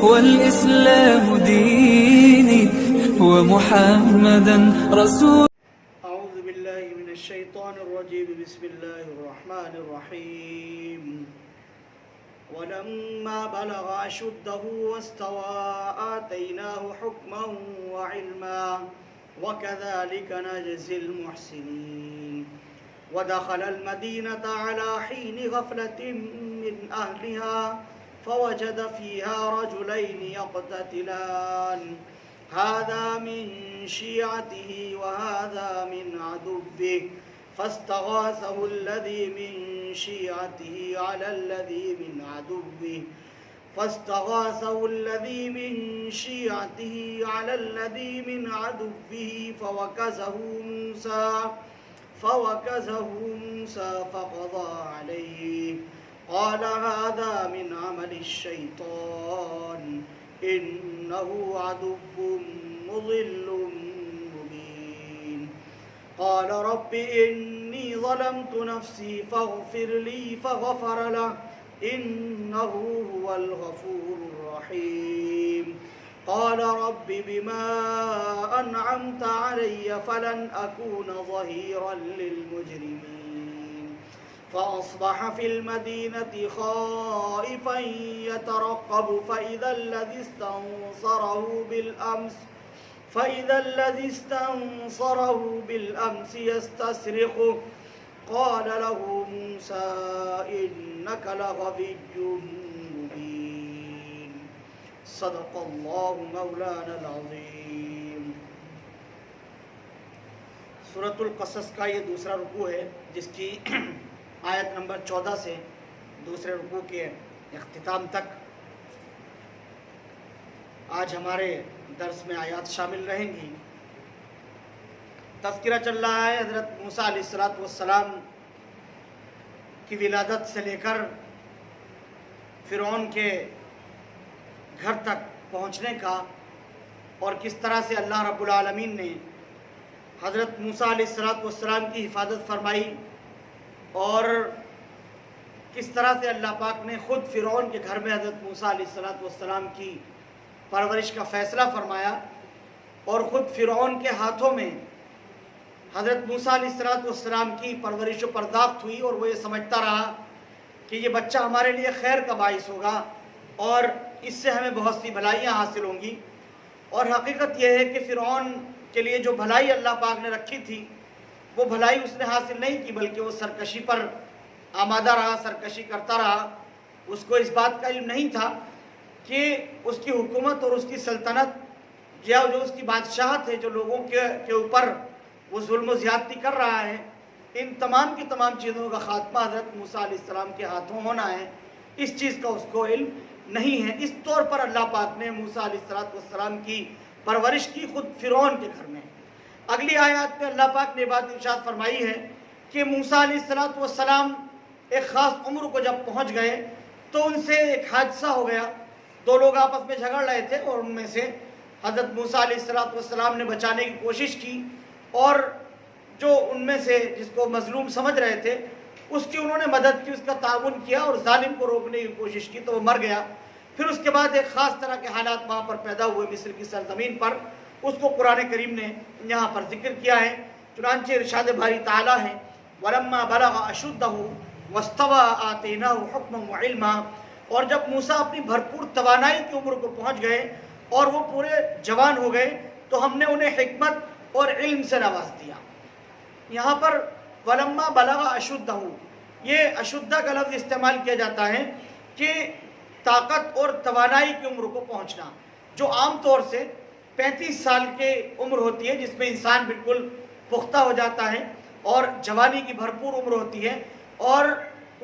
والإسلام ديني ومحمدا رسول. أعوذ بالله من الشيطان الرجيم. بسم الله الرحمن الرحيم. ولما بلغ أشده واستوى آتيناه حكما وعلما وكذلك نجزي المحسنين. ودخل المدينة على حين غفلة من أهلها فوجد فيها رجلين يقتتلان هذا من شيعته وهذا من عدوه فاستغاثه الذي من شيعته على الذي من عدوه فوكزه موسى فقضى عليه قال هذا من عمل الشيطان إنه عدو مضل مبين. قال رب إني ظلمت نفسي فاغفر لي فغفر له إنه هو الغفور الرحيم. قال رب بما أنعمت علي فلن أكون ظهيرا للمجرمين. فأصبح في المدينة خائفا يترقب فإذا الذي استنصره بالأمس يستصرخه قال له موسى إنك لغوي مبين. صدق اللہ مولانا العظیم. سورۃ القصص کا یہ دوسرا رکوع ہے جس کی آیت نمبر 14 سے دوسرے رکوع کے اختتام تک آج ہمارے درس میں آیات شامل رہیں گی. تذکرہ چل رہا ہے حضرت موسیٰ علیہ السلام کی ولادت سے لے کر فرعون کے گھر تک پہنچنے کا اور کس طرح سے اللہ رب العالمین نے حضرت موسیٰ علیہ السلام کی حفاظت فرمائی اور کس طرح سے اللہ پاک نے خود فرعون کے گھر میں حضرت موسیٰ علیہ السلام کی پرورش کا فیصلہ فرمایا اور خود فرعون کے ہاتھوں میں حضرت موسیٰ علیہ السلام کی پرورش و پرداخت ہوئی اور وہ یہ سمجھتا رہا کہ یہ بچہ ہمارے لیے خیر کا باعث ہوگا اور اس سے ہمیں بہت سی بھلائیاں حاصل ہوں گی. اور حقیقت یہ ہے کہ فرعون کے لیے جو بھلائی اللہ پاک نے رکھی تھی وہ بھلائی اس نے حاصل نہیں کی بلکہ وہ سرکشی پر آمادہ رہا, سرکشی کرتا رہا. اس کو اس بات کا علم نہیں تھا کہ اس کی حکومت اور اس کی سلطنت یا جو اس کی بادشاہت ہے, جو لوگوں کے اوپر وہ ظلم و زیادتی کر رہا ہے, ان تمام کی تمام چیزوں کا خاتمہ حضرت موسیٰ علیہ السلام کے ہاتھوں ہونا ہے. اس چیز کا اس کو علم نہیں ہے. اس طور پر اللہ پاک نے موسیٰ علیہ السلام کی پرورش کی خود فرعون کے گھر میں. اگلی آیات میں اللہ پاک نے بات ارشاد فرمائی ہے کہ موسیٰ علیہ السلام ایک خاص عمر کو جب پہنچ گئے تو ان سے ایک حادثہ ہو گیا. دو لوگ آپس میں جھگڑ رہے تھے اور ان میں سے حضرت موسیٰ علیہ السلام نے بچانے کی کوشش کی اور جو ان میں سے جس کو مظلوم سمجھ رہے تھے اس کی انہوں نے مدد کی, اس کا تعاون کیا اور ظالم کو روکنے کی کوشش کی تو وہ مر گیا. پھر اس کے بعد ایک خاص طرح کے حالات وہاں پر پیدا ہوئے مصر کی سرزمین پر. اس کو قرآن کریم نے یہاں پر ذکر کیا ہے. چنانچہ ارشاد باری تعالیٰ ہے وَلَمَّا بَلَغَ أَشُدَّهُ وَاسْتَوَى آتَيْنَاهُ حُكْمًا وَعِلْمًا. اور جب موسیٰ اپنی بھرپور توانائی کی عمر کو پہنچ گئے اور وہ پورے جوان ہو گئے تو ہم نے انہیں حکمت اور علم سے نواز دیا. یہاں پر وَلَمَّا بَلَغَ أَشُدَّهُ یہ اشدہ کا لفظ استعمال کیا جاتا ہے کہ طاقت اور توانائی کی عمر کو پہنچنا, جو عام طور سے 35 سال کی عمر ہوتی ہے جس میں انسان بالکل پختہ ہو جاتا ہے اور جوانی کی بھرپور عمر ہوتی ہے اور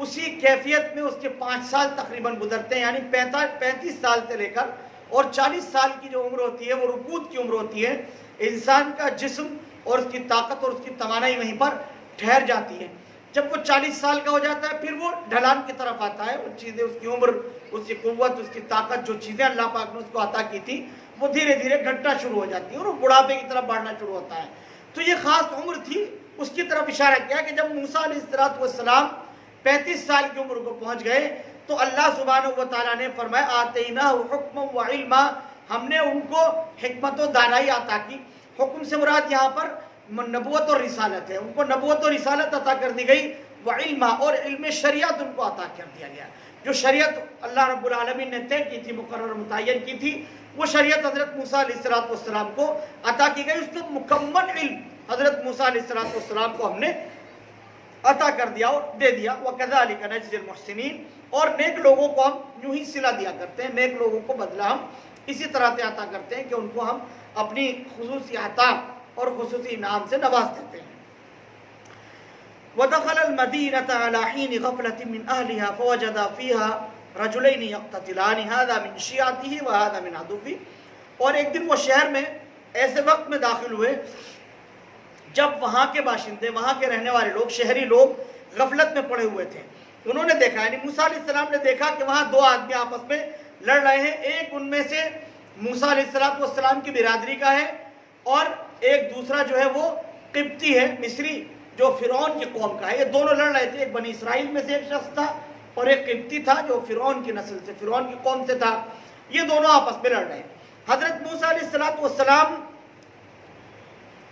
اسی کیفیت میں اس کے 5 سال تقریباً گزرتے ہیں. یعنی 35 سال سے لے کر اور 40 سال کی جو عمر ہوتی ہے وہ رکود کی عمر ہوتی ہے. انسان کا جسم اور اس کی طاقت اور اس کی توانائی وہیں پر ٹھہر جاتی ہے. جب وہ 40 سال کا ہو جاتا ہے پھر وہ ڈھلان کی طرف آتا ہے. وہ چیزیں, اس کی عمر, اس کی قوت, اس کی طاقت, جو چیزیں اللہ پاک نے اس کو عطا کی تھی وہ دھیرے دھیرے گھٹنا شروع ہو جاتی ہے اور وہ بڑھاپے کی طرف بڑھنا شروع ہوتا ہے. تو یہ خاص عمر تھی, اس کی طرف اشارہ کیا کہ جب موسیٰ علیہ السلام 35 سال کی عمر کو پہنچ گئے تو اللہ سبحانہ و تعالیٰ نے فرمایا آتیناہ حکما و علما، ہم نے ان کو حکمت و دانائی عطا کی۔ حکم سے مراد یہاں پر نبوت اور رسالت ہے، ان کو نبوت اور رسالت عطا کر دی گئی، وعلما، اور علم شریعت ان کو عطا کر دیا گیا۔ جو شریعت اللہ رب العالمین نے طے کی تھی، مقرر متعین کی تھی، وہ شریعت حضرت موسیٰ علیہ السلام کو عطا کی گئی۔ اس کا مکمل علم حضرت موسیٰ علیہ السلام کو ہم نے عطا کر دیا اور دے دیا۔ وَكَذَلِكَ نَجْزِي الْمُحْسِنِينَ، اور نیک لوگوں کو ہم یوں ہی صلہ دیا کرتے ہیں، نیک لوگوں کو بدلہ ہم اسی طرح سے عطا کرتے ہیں کہ ان کو ہم اپنی خصوصی عطا اور خصوصی انعام سے نواز دیتے ہیں۔ وَدَخَلَ الْمَدِينَةَ عَلَى حِينِ غَفْلَةٍ مِّنْ أَهْلِهَا فَوَجَدَ فِيهَا رَجُلَيْنِ يَقْتَتِلَانِ هَذَا مِنْ شِيعَتِهِ وَهَذَا مِنْ عَدُوِّهِ، اور ایک دن وہ شہر میں ایسے وقت میں داخل ہوئے جب وہاں کے باشندے، وہاں کے رہنے والے لوگ، شہری لوگ غفلت میں پڑے ہوئے تھے۔ انہوں نے دیکھا، یعنی موسیٰ علیہ السلام نے دیکھا کہ وہاں دو آدمی آپس میں لڑ رہے ہیں، ایک ان میں سے موسیٰ علیہ السلام کی برادری کا ہے اور ایک دوسرا جو ہے وہ قبطی ہے، مصری، جو فرعون کی قوم کا ہے۔ یہ دونوں لڑ رہے تھے، ایک بنی اسرائیل میں سے ایک شخص تھا اور ایک قبطی تھا جو فرعون کی نسل سے، فرعون کی قوم سے تھا۔ یہ دونوں آپس میں لڑ رہے ہیں۔ حضرت موسیٰ علیہ السلام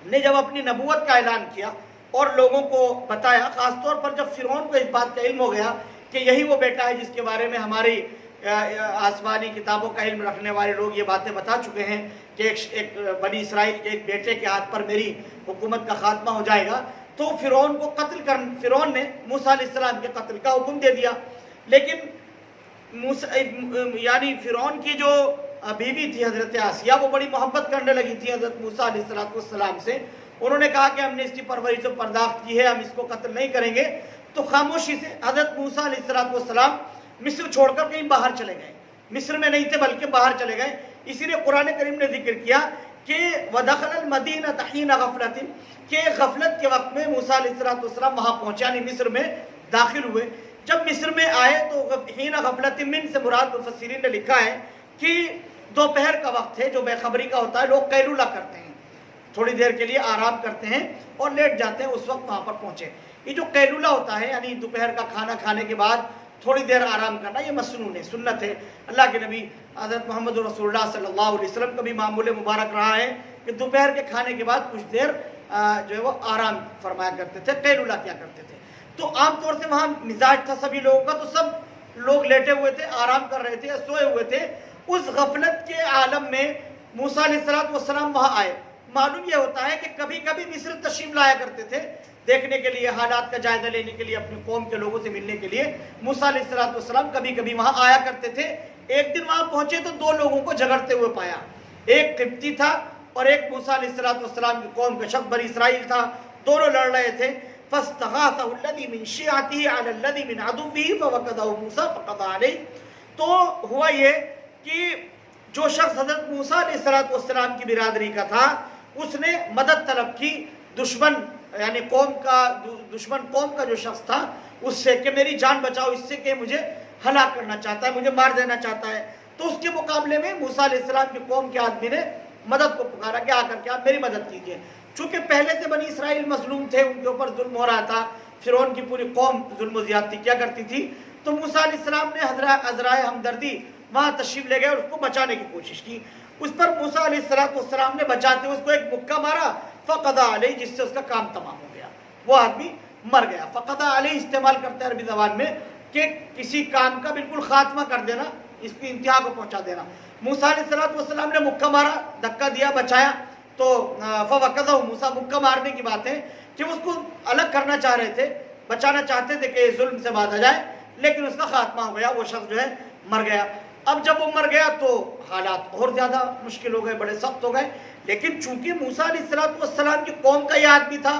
نے جب اپنی نبوت کا اعلان کیا اور لوگوں کو بتایا، خاص طور پر جب فرعون کو اس بات کا علم ہو گیا کہ یہی وہ بیٹا ہے جس کے بارے میں ہماری آسمانی کتابوں کا علم رکھنے والے لوگ یہ باتیں بتا چکے ہیں کہ ایک بنی اسرائیل کے ایک بیٹے کے ہاتھ پر میری حکومت کا خاتمہ ہو جائے گا، تو فرعون کو فرعون نے موسیٰ علیہ السلام کے قتل کا حکم دے دیا۔ لیکن یعنی فرعون کی جو بیوی تھی حضرت آسیہ، وہ بڑی محبت کرنے لگی تھی حضرت موسیٰ علیہ السلام سے۔ انہوں نے کہا کہ ہم نے اس کی پرورش و پرداخت کی ہے، ہم اس کو قتل نہیں کریں گے۔ تو خاموشی سے حضرت موسیٰ علیہ السلام مصر چھوڑ کر کہیں باہر چلے گئے، مصر میں نہیں تھے بلکہ باہر چلے گئے۔ اسی لیے قرآن کریم نے ذکر کیا کہ وَدَخَلَ الْمَدِينَةَ حِينَ غَفْلَةٍ، کہ غفلت کے وقت میں موسیٰ علیہ السلام وہاں پہنچے، یعنی مصر میں داخل ہوئے۔ جب مصر میں آئے تو حین غفلۃ من سے مراد مفسرین نے لکھا ہے کہ دوپہر کا وقت ہے، جو بے خبری کا ہوتا ہے، لوگ قیلولہ کرتے ہیں، تھوڑی دیر کے لیے آرام کرتے ہیں اور لیٹ جاتے ہیں، اس وقت وہاں پر پہنچے۔ یہ جو قیلولہ ہوتا ہے، یعنی دوپہر کا کھانا کھانے کے بعد تھوڑی دیر آرام کرنا، یہ مسنون ہے، سنت ہے۔ اللہ کے نبی حضرت محمد رسول اللہ صلی اللہ علیہ وسلم کا بھی معمول مبارک رہا ہے کہ دوپہر کے کھانے کے بعد کچھ دیر جو ہے وہ آرام فرمایا کرتے تھے، قیلولہ کیا کرتے تھے۔ تو عام طور سے وہاں مزاج تھا سبھی لوگوں کا، تو سب لوگ لیٹے ہوئے تھے، آرام کر رہے تھے یا سوئے ہوئے تھے۔ اس غفلت کے عالم میں موسیٰ علیہ السلام وہاں آئے۔ معلوم یہ ہوتا ہے کہ کبھی کبھی مصر تشریف لایا کرتے تھے دیکھنے کے لیے، حالات کا جائزہ لینے کے لیے، اپنی قوم کے لوگوں سے ملنے کے لیے موسیٰ علیہ السلام کبھی کبھی وہاں آیا کرتے تھے۔ ایک دن وہاں پہنچے تو دو لوگوں کو جھگڑتے ہوئے پایا، ایک قبطی تھا اور ایک موسیٰ علیہ السلام کی قوم کا شخص بنی اسرائیل تھا، دونوں لڑ رہے تھے۔ فَاسْتَغَاثَهُ الَّذِي مِنْ شِيعَتِهِ عَلَى الَّذِي مِنْ عَدُوِّهِ فَوَكَذَهُ مُوسَىٰ فَقَضَىٰ عَلَيْهِ۔ تو ہوا یہ کہ جو شخص حضرت موسیٰ علیہ السلام کی برادری کا تھا، اس نے مدد طلب کی دشمن، یعنی دشمن قوم کا جو شخص تھا اس سے، کہ میری جان بچاؤ اس سے کہ مجھے ہلاک کرنا چاہتا ہے، مجھے مار دینا چاہتا ہے۔ تو اس کے مقابلے میں موسیٰ علیہ السلام کی قوم کے آدمی نے مدد کو پکارا کہ آ کر کے آپ میری مدد کیجیے۔ چونکہ پہلے سے بنی اسرائیل مظلوم تھے، ان کے اوپر ظلم ہو رہا تھا، فرعون کی پوری قوم ظلم و زیادتی کیا کرتی تھی، تو موسیٰ علیہ السلام نے عذرائے ہمدردی وہاں تشریف لے گئے اور اس کو بچانے کی کوشش کی۔ اس پر موسیٰ علیہ السلام نے بچاتے ہوئے اس کو ایک مکہ مارا، فقضا علیہ، جس سے اس کا کام تمام ہو گیا، وہ آدمی مر گیا۔ فقضا علیہ استعمال کرتے ہیں عربی زبان میں کہ کسی کام کا بالکل خاتمہ کر دینا، اس کی انتہا کو پہنچا دینا۔ موسیٰ علیہ السلام نے مکہ مارا، دھکا دیا، بچایا۔ تو فوقظہ، موسیٰ مکہ مارنے کی بات ہے کہ اس کو الگ کرنا چاہ رہے تھے، بچانا چاہتے تھے کہ ظلم سے باز آ جائے، لیکن اس کا خاتمہ ہو گیا، وہ شخص جو ہے مر گیا۔ اب جب وہ مر گیا تو حالات اور زیادہ مشکل ہو گئے، بڑے سخت ہو گئے۔ لیکن چونکہ موسیٰ علیہ السلام کی قوم کا یہ آدمی تھا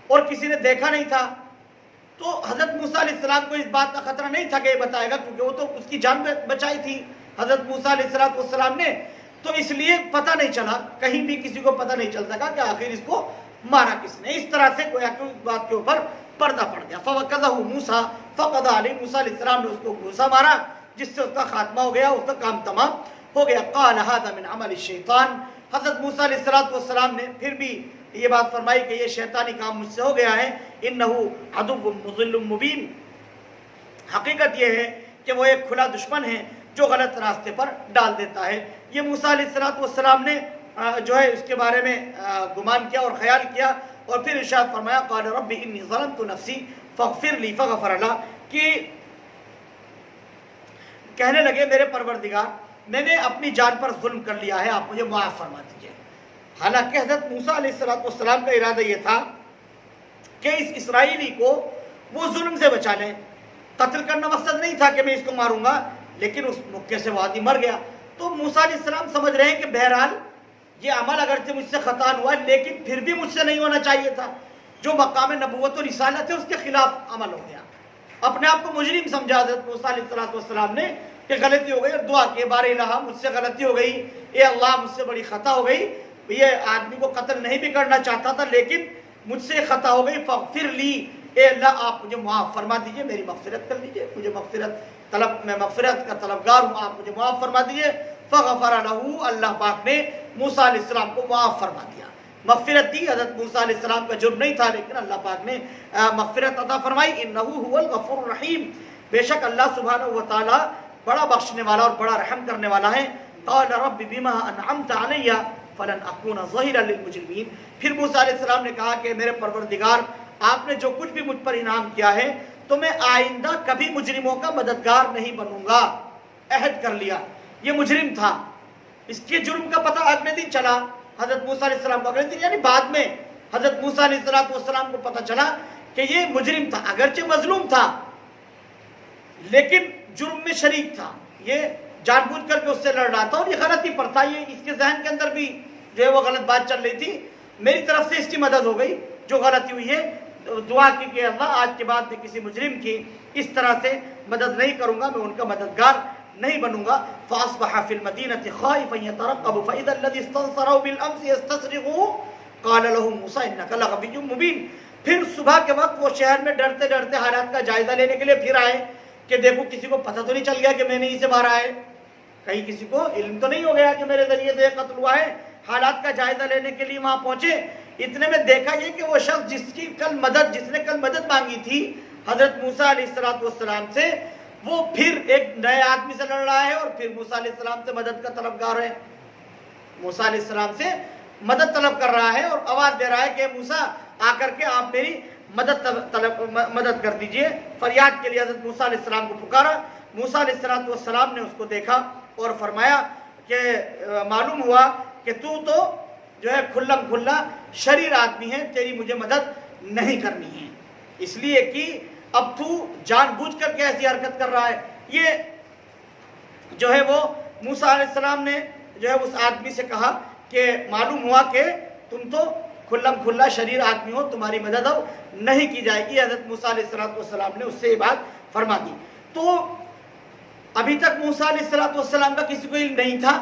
اور کسی نے دیکھا نہیں تھا، تو حضرت موسیٰ علیہ السلام کو اس بات کا خطرہ نہیں تھا کہ یہ بتائے گا، کیونکہ وہ تو اس کی جان بچائی تھی حضرت موسیٰ علیہ السلام نے۔ تو اس لیے پتہ نہیں چلا، کہیں بھی کسی کو پتہ نہیں چل سکا کہ آخر اس کو مارا کس نے۔ اس طرح سے گویا کہ اس بات کے اوپر پردہ پڑ گیا۔ فَوَقَذَهُ مُوسَىٰ فَقَضَىٰ عَلَيْهِ، موسیٰ علیہ السلام نے اس کو گھوسا مارا، جس سے اس کا خاتمہ ہو گیا، اس کا کام تمام ہو گیا۔ قَالَ هَذَا مِنْ عَمَلِ الشَّيْطَانِ، حضرت موسیٰ علیہ السلام نے پھر بھی یہ بات فرمائی کہ یہ شیطانی کام مجھ سے ہو گیا ہے۔ إِنَّهُ عَدُوٌّ مُضِلٌّ مُبِينٌ، حقیقت یہ ہے کہ وہ ایک کھلا دشمن ہے جو غلط راستے پر ڈال دیتا ہے۔ یہ موسیٰ علیہ السلام نے جو ہے اس کے بارے میں گمان کیا اور خیال کیا، اور پھر ارشاد فرمایا قال رب انی ظلمت نفسی فاغفر لی فغفر له، کہ کہنے لگے میرے پروردگار میں نے اپنی جان پر ظلم کر لیا ہے، آپ مجھے معاف فرما دیجئے۔ حالانکہ حضرت موسیٰ علیہ السلام کا ارادہ یہ تھا کہ اس اسرائیلی کو وہ ظلم سے بچا لیں، قتل کرنا مقصد نہیں تھا کہ میں اس کو ماروں گا، لیکن اس مکے سے وہ آدمی مر گیا۔ تو موسیٰ علیہ السلام سمجھ رہے ہیں کہ بہرحال یہ عمل اگرچہ مجھ سے خطا ہوا لیکن پھر بھی مجھ سے نہیں ہونا چاہیے تھا، جو مقام نبوت و رسالت ہے اس کے خلاف عمل ہو گیا۔ اپنے آپ کو مجرم سمجھا حضرت موسیٰ علیہ السلام نے کہ غلطی ہو گئی، اور دعا کے بار الہ مجھ سے غلطی ہو گئی، اے اللہ مجھ سے بڑی خطا ہو گئی، یہ آدمی کو قتل نہیں بھی کرنا چاہتا تھا لیکن مجھ سے خطا ہو گئی، فاغفر لی، اے اللہ آپ مجھے معاف فرما دیجئے، میری مغفرت کر دیجئے، مجھے میں مغفرت کا طلبگار ہوں، آپ مجھے معاف فرما دیجئے۔ فغفر لہ، اللہ پاک نے موسیٰ علیہ السلام کو معاف فرما دیا، مغفرت دی۔ حضرت موسیٰ علیہ السلام کا جرم نہیں تھا لیکن اللہ پاک نے مغفرت عطا فرمائی۔ انہ هو الغفور الرحیم، بے شک اللہ سبحانہ و تعالی بڑا بخشنے والا اور بڑا رحم کرنے والا ہے۔ قال رب بما انعمت علی فلن اکون ظہیرا للمجرمین، پھر موسیٰ علیہ السلام نے کہا کہ میرے پروردگار آپ نے جو کچھ بھی مجھ پر انعام کیا ہے تو میں آئندہ کبھی مجرموں کا مددگار نہیں بنوں گا، عہد کر لیا۔ یہ مجرم تھا، اس کے جرم کا پتہ اگلے دن چلا حضرت موسیٰ علیہ السلام کو، اگلے دن یعنی بعد میں حضرت موسیٰ علیہ السلام کو پتہ چلا کہ یہ مجرم تھا، اگرچہ مظلوم تھا لیکن جرم میں شریک تھا، یہ جان بوجھ کر کے اس سے لڑ رہا تھا اور یہ غلطی پر تھا، یہ اس کے ذہن کے اندر بھی جو ہے وہ غلط بات چل رہی تھی، میری طرف سے اس کی مدد ہو گئی، جو غلطی ہوئی ہے دعا کی کہ اللہ آج کے بعد میں کسی مجرم کی اس طرح سے مدد نہیں کروں گا، میں ان کا مددگار نہیں بنوں گا۔ فاصبح فی المدینۃ خائفا یترقب فاذا الذی استنصره بالامس یستصرخه قال له موسیٰ انک لغوی مبین، پھر صبح کے وقت وہ شہر میں ڈرتے ڈرتے حالات کا جائزہ لینے کے لیے پھر آئے کہ دیکھو کسی کو پتہ تو نہیں چل گیا کہ میں نے اسے مارا ہے، کہیں کسی کو علم تو نہیں ہو گیا کہ میرے ذریعے سے قتل ہوا ہے۔ حالات کا جائزہ لینے کے لیے وہاں پہنچے، اتنے میں دیکھا یہ کہ وہ شخص جس نے کل مدد مانگی تھی حضرت موسیٰ علیہ السلام سے، وہ پھر ایک نئے آدمی سے لڑ رہا ہے اور پھر موسیٰ علیہ السلام سے مدد کا طلبگار ہے، موسیٰ علیہ السلام سے مدد طلب کر رہا ہے اور آواز دے رہا ہے کہ موسیٰ آ کر کے آپ میری مدد کر دیجئے۔ فریاد کے لیے حضرت موسیٰ علیہ السلام کو پکارا، موسیٰ علیہ السلام نے اس کو دیکھا اور فرمایا کہ معلوم ہوا کہ تو جو ہے کھلم کھلا شریر آدمی ہے، تیری مجھے مدد نہیں کرنی ہے، اس لیے کہ اب تو جان بوجھ کر کے ایسی حرکت کر رہا ہے۔ یہ جو ہے وہ موسیٰ علیہ السلام نے جو ہے اس آدمی سے کہا کہ معلوم ہوا کہ تم تو کھلم کھلا شریر آدمی ہو، تمہاری مدد اب نہیں کی جائے گی۔ حضرت موسیٰ علیہ السلام نے اس سے یہ بات فرما دی۔ تو ابھی تک موسیٰ علیہ السلام کا کسی کو علم نہیں تھا،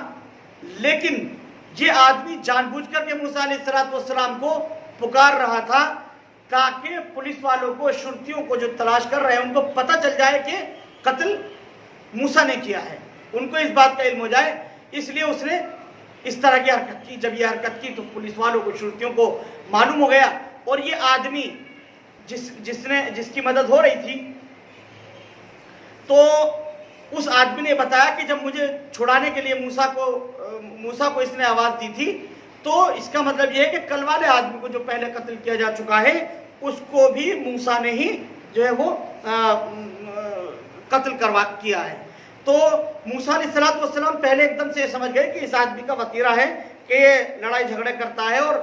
لیکن یہ آدمی جان بوجھ کر کے موسیٰ علیہ السلام کو پکار رہا تھا تاکہ پولیس والوں کو، شرطیوں کو جو تلاش کر رہے ہیں ان کو پتہ چل جائے کہ قتل موسیٰ نے کیا ہے، ان کو اس بات کا علم ہو جائے، اس لیے اس نے اس طرح کی حرکت کی۔ جب یہ حرکت کی تو پولیس والوں کو، شرطیوں کو معلوم ہو گیا، اور یہ آدمی جس کی مدد ہو رہی تھی تو اس آدمی نے بتایا کہ جب مجھے چھڑانے کے لیے موسیٰ کو اس نے آواز دی تھی تو اس کا مطلب یہ ہے کہ کل والے آدمی کو جو پہلے قتل کیا جا چکا ہے اس کو بھی موسیٰ نے ہی جو ہے وہ قتل کیا ہے۔ تو موسیٰ علیہ السلام پہلے ایک دم سے سمجھ گئے کہ اس آدمی کا وتیرہ ہے کہ یہ لڑائی جھگڑے کرتا ہے اور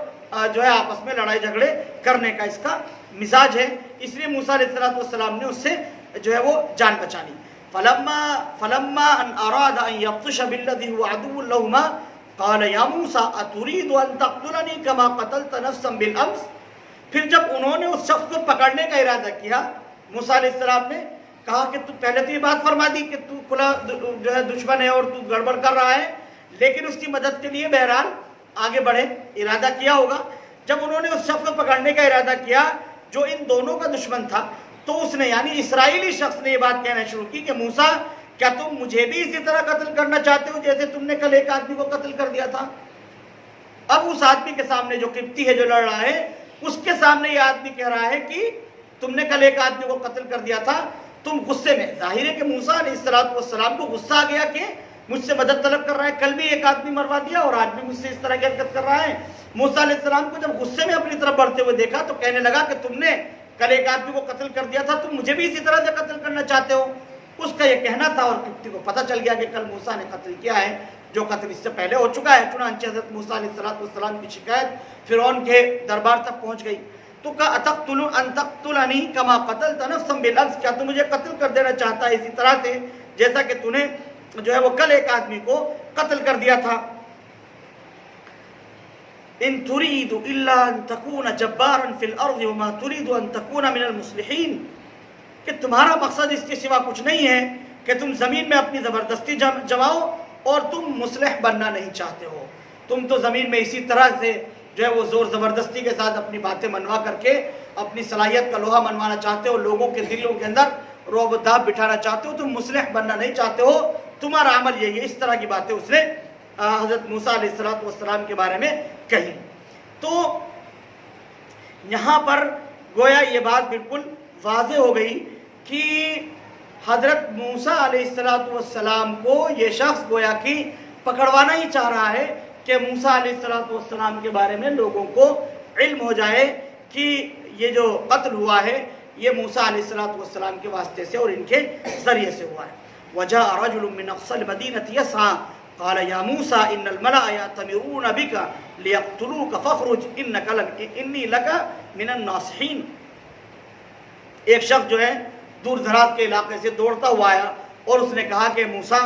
جو ہے آپس میں لڑائی جھگڑے کرنے کا اس کا مزاج ہے، اس لیے موسیٰ علیہ السلام نے اس سے جو ہے وہ جان بچا لی۔ فلما ان اراد ان يبطش بالذي هو عدو لهما قال يا موسى اتريد ان تقتلني كما قتلت نفسا بالامس، پھر جب انہوں نے اس شخص کو پکڑنے کا ارادہ کیا، موسیٰ علیہ السلام نے کہا کہ تو پہلے تو یہ بات فرما دی کہ تو کھلا جو ہے دشمن ہے اور تو گڑبڑ کر رہا ہے، لیکن اس کی مدد کے لیے بہرحال آگے بڑھے، ارادہ کیا ہوگا۔ جب انہوں نے اس شخص کو پکڑنے کا ارادہ کیا جو ان دونوں کا دشمن تھا تو اس نے یعنی اسرائیلی شخص نے یہ بات کہنا شروع کی کہ موسیٰ کیا تم مجھے بھی اسی طرح قتل کرنا چاہتے ہو جیسے تم نے کل ایک آدمی کو قتل کر دیا تھا؟ اب اس آدمی کے سامنے جو قبطی ہے جو لڑ رہا ہے اس کے سامنے یہ آدمی کہہ رہا ہے کہ تم نے کل ایک آدمی کو قتل کر دیا تھا، تم غصے میں، ظاہر ہے کہ موسیٰ علیہ السلام کو غصہ آ گیا کہ مجھ سے مدد طلب کر رہا ہے، کل بھی ایک آدمی مروا دیا اور آج بھی مجھ سے اس طرح کی حرکت کر رہا ہے۔ موسیٰ علیہ السلام کو جب غصے میں اپنی طرف بڑھتے ہوئے دیکھا تو کہنے لگا کہ تم نے کل ایک آدمی کو قتل کر دیا تھا، تم مجھے بھی اسی طرح سے قتل کرنا چاہتے ہو۔ اس کا یہ کہنا تھا، اور قبطی کو پتہ چل گیا کہ کل موسیٰ نے قتل کیا ہے جو قتل اس سے پہلے ہو چکا ہے۔ چنانچہ حضرت موسیٰ علیہ السلام کی شکایت فرعون کے دربار تک پہنچ گئی۔ تو کہا ان تقتلنی کما قتلت نفسا بالامس، کیا تو مجھے قتل کر دینا چاہتا ہے اسی طرح سے جیسا کہ تو نے جو ہے وہ کل ایک آدمی کو قتل کر دیا تھا۔ ان تريد الا ان تكون جبارا في الارض وما تريد ان تكون من المصلحين، کہ تمہارا مقصد اس کے سوا کچھ نہیں ہے کہ تم زمین میں اپنی زبردستی جماؤ اور تم مصلح بننا نہیں چاہتے ہو۔ تم تو زمین میں اسی طرح سے جو ہے وہ زور زبردستی کے ساتھ اپنی باتیں منوا کر کے اپنی صلاحیت کا لوہا منوانا چاہتے ہو، لوگوں کے دلوں کے اندر رعب و داب بٹھانا چاہتے ہو، تم مصلح بننا نہیں چاہتے ہو، تمہارا عمل یہی ہے۔ اس طرح کی باتیں اس نے حضرت موسیٰ علیہ السلام کے بارے میں کہی۔ تو یہاں پر گویا یہ بات بالکل واضح ہو گئی کہ حضرت موسیٰ علیہ السلام کو یہ شخص گویا کہ پکڑوانا ہی چاہ رہا ہے کہ موسیٰ علیہ السلام کے بارے میں لوگوں کو علم ہو جائے کہ یہ جو قتل ہوا ہے یہ موسیٰ علیہ السلام کے واسطے سے اور ان کے ذریعے سے ہوا ہے۔ وَجَاءَ رَجُلٌ مِّنْ أَقْصَى الْمَدِينَةِ يَسْعَىٰ قَالَ يَا مُوسَىٰ إِنَّ الْمَلَأَ يَأْتَمِرُونَ بِكَ لِيَقْتُلُوكَ فَاخْرُجْ إِنِّي لَكَ مِنَ النَّاصِحِينَ۔ ایک شخص جو ہے دور دراز کے علاقے سے دوڑتا ہوا آیا اور اس نے کہا کہ موسیٰ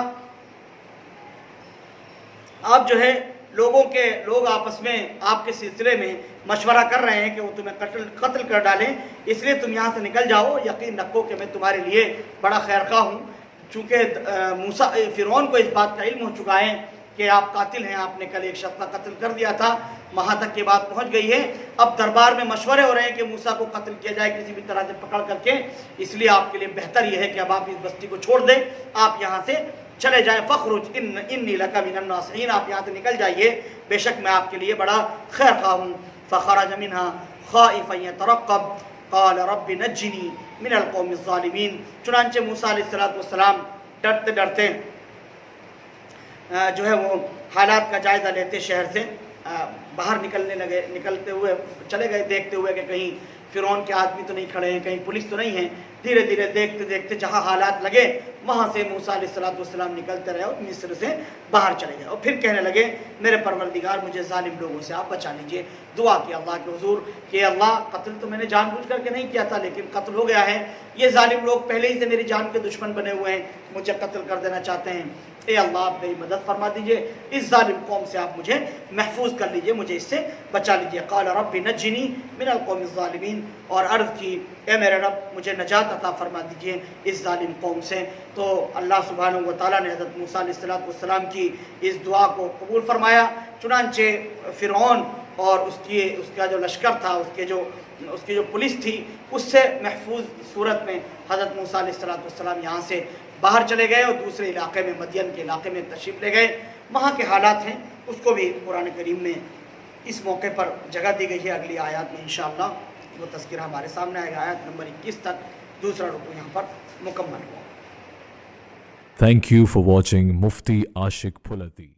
آپ جو ہے لوگ آپس میں آپ کے سلسلے میں مشورہ کر رہے ہیں کہ وہ تمہیں قتل کر ڈالیں، اس لیے تم یہاں سے نکل جاؤ، یقین رکھو کہ میں تمہارے لیے بڑا خیر خواہ ہوں۔ چونکہ فرعون کو اس بات کا علم ہو چکا ہے کہ آپ قاتل ہیں، آپ نے کل ایک شخص کا قتل کر دیا تھا، وہاں تک کی بات پہنچ گئی ہے۔ اب دربار میں مشورے ہو رہے ہیں کہ موسیٰ کو قتل کیا جائے کسی بھی طرح سے پکڑ کر کے، اس لیے آپ کے لیے بہتر یہ ہے کہ اب آپ اس بستی کو چھوڑ دیں، آپ یہاں سے چلے جائیں۔ فخرج انی لک من الناصحین، آپ یہاں سے نکل جائیے، بے شک میں آپ کے لیے بڑا خیر خواہ ہوں۔ فخرج منها خائفا يترقب قال رب نجنی من القوم الظالمین۔ چنانچہ موسیٰ علیہ السلام ڈرتے ڈرتے جو ہے وہ حالات کا جائزہ لیتے شہر سے باہر نکلتے ہوئے چلے گئے، دیکھتے ہوئے کہ کہیں فرعون کے آدمی تو نہیں کھڑے ہیں، کہیں پولیس تو نہیں ہے۔ دھیرے دھیرے دیکھتے دیکھتے جہاں حالات لگے وہاں سے موسیٰ علیہ السلام نکلتے رہے اور مصر سے باہر چلے گئے، اور پھر کہنے لگے میرے پروردگار مجھے ظالم لوگوں سے آپ بچا لیجئے۔ دعا کی اللہ کے حضور کہ اللہ قتل تو میں نے جان بوجھ کر کے نہیں کیا تھا، لیکن قتل ہو گیا ہے، یہ ظالم لوگ پہلے ہی سے میری جان کے دشمن بنے ہوئے ہیں، مجھے قتل کر دینا چاہتے ہیں، اے اللہ آپ میری مدد فرما دیجئے، اس ظالم قوم سے آپ مجھے محفوظ کر لیجئے، مجھے اس سے بچا لیجئے۔ قال رب نجنی من القوم الظالمین، اور عرض کی اے میرے رب مجھے نجات عطا فرما دیجئے اس ظالم قوم سے۔ تو اللہ سبحانہ و تعالیٰ نے حضرت موسیٰ علیہ السلام کی اس دعا کو قبول فرمایا۔ چنانچہ فرعون اور اس کا جو لشکر تھا، اس کی جو پولیس تھی، اس سے محفوظ صورت میں حضرت موسیٰ علیہ السلام یہاں سے باہر چلے گئے اور دوسرے علاقے میں، مدین کے علاقے میں تشریف لے گئے۔ وہاں کے حالات ہیں اس کو بھی قرآن کریم میں اس موقع پر جگہ دی گئی ہے۔ اگلی آیات میں انشاءاللہ وہ تذکرہ ہمارے سامنے آئے گا، آیت نمبر 21 تک دوسرا رکوع یہاں پر مکمل ہوا۔ Thank you for watching Mufti Ashik Phulati.